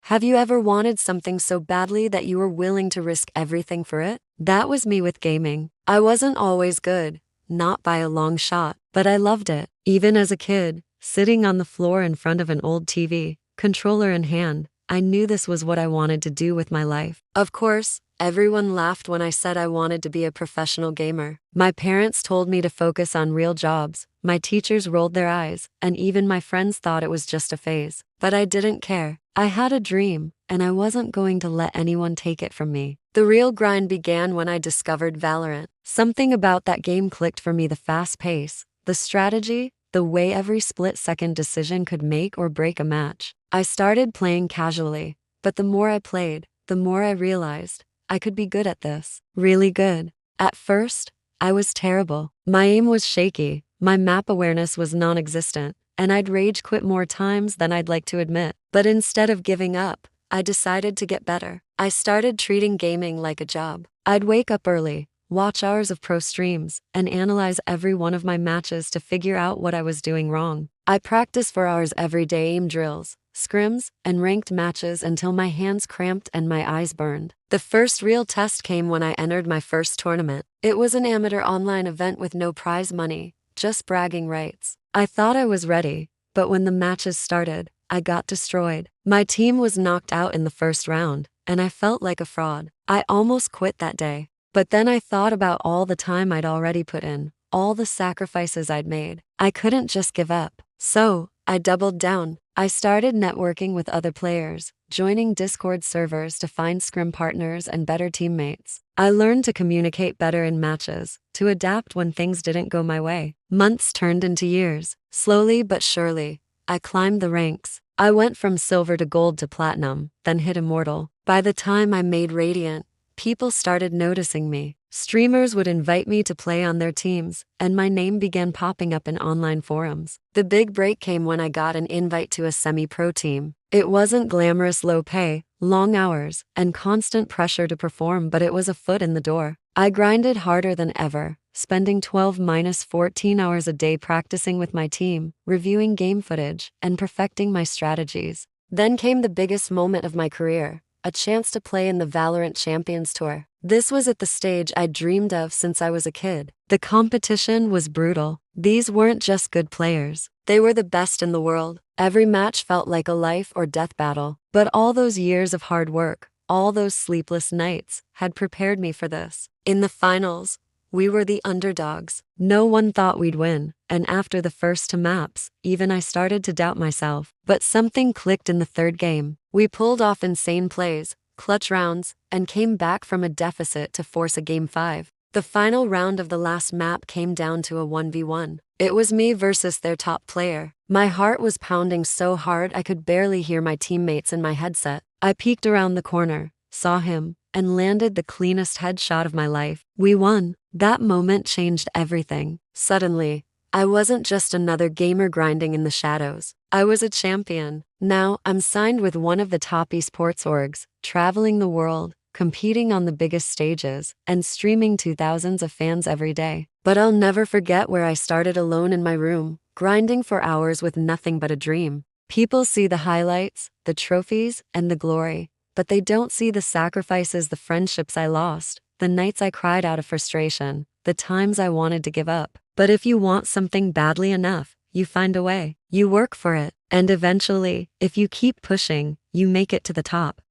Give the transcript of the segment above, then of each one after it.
Have you ever wanted something so badly that you were willing to risk everything for it? That was me with gaming. I wasn't always good, not by a long shot, but I loved it. Even as a kid, sitting on the floor in front of an old TV, controller in hand, I knew this was what I wanted to do with my life. Of course, everyone laughed when I said I wanted to be a professional gamer. My parents told me to focus on real jobs, my teachers rolled their eyes, and even my friends thought it was just a phase. But I didn't care. I had a dream, and I wasn't going to let anyone take it from me. The real grind began when I discovered Valorant. Something about that game clicked for me: the fast pace, the strategy, the way every split-second decision could make or break a match. I started playing casually, but the more I played, the more I realized I could be good at this. Really good. At first, I was terrible. My aim was shaky, my map awareness was non-existent, and I'd rage quit more times than I'd like to admit. But instead of giving up, I decided to get better. I started treating gaming like a job. I'd wake up early, watch hours of pro streams, and analyze every one of my matches to figure out what I was doing wrong. I practiced for hours every day: aim drills, scrims, and ranked matches until my hands cramped and my eyes burned. The first real test came when I entered my first tournament. It was an amateur online event with no prize money, just bragging rights. I thought I was ready, but when the matches started, I got destroyed. My team was knocked out in the first round, and I felt like a fraud. I almost quit that day. But then I thought about all the time I'd already put in, all the sacrifices I'd made. I couldn't just give up. So, I doubled down. I started networking with other players, joining Discord servers to find scrim partners and better teammates. I learned to communicate better in matches, to adapt when things didn't go my way. Months turned into years. Slowly but surely, I climbed the ranks. I went from silver to gold to platinum, then hit immortal. By the time I made Radiant, people started noticing me. Streamers would invite me to play on their teams, and my name began popping up in online forums. The big break came when I got an invite to a semi-pro team. It wasn't glamorous: low pay, long hours, and constant pressure to perform, but it was a foot in the door. I grinded harder than ever, spending 12-14 hours a day practicing with my team, reviewing game footage, and perfecting my strategies. Then came the biggest moment of my career: a chance to play in the Valorant Champions Tour. This was at the stage I'd dreamed of since I was a kid. The competition was brutal. These weren't just good players. They were the best in the world. Every match felt like a life or death battle. But all those years of hard work, all those sleepless nights, had prepared me for this. In the finals, we were the underdogs. No one thought we'd win, and after the first two maps, even I started to doubt myself. But something clicked in the third game. We pulled off insane plays, clutch rounds, and came back from a deficit to force a Game 5. The final round of the last map came down to a 1v1. It was me versus their top player. My heart was pounding so hard I could barely hear my teammates in my headset. I peeked around the corner, saw him, and landed the cleanest headshot of my life. We won. That moment changed everything. Suddenly, I wasn't just another gamer grinding in the shadows. I was a champion. Now, I'm signed with one of the top esports orgs, traveling the world, competing on the biggest stages, and streaming to thousands of fans every day. But I'll never forget where I started, alone in my room, grinding for hours with nothing but a dream. People see the highlights, the trophies, and the glory, but they don't see the sacrifices, the friendships I lost, the nights I cried out of frustration, the times I wanted to give up. But if you want something badly enough, you find a way. You work for it, and eventually, if you keep pushing, you make it to the top.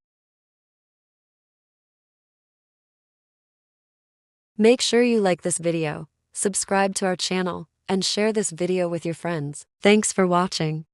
Make sure you like this video, subscribe to our channel, and share this video with your friends. Thanks for watching.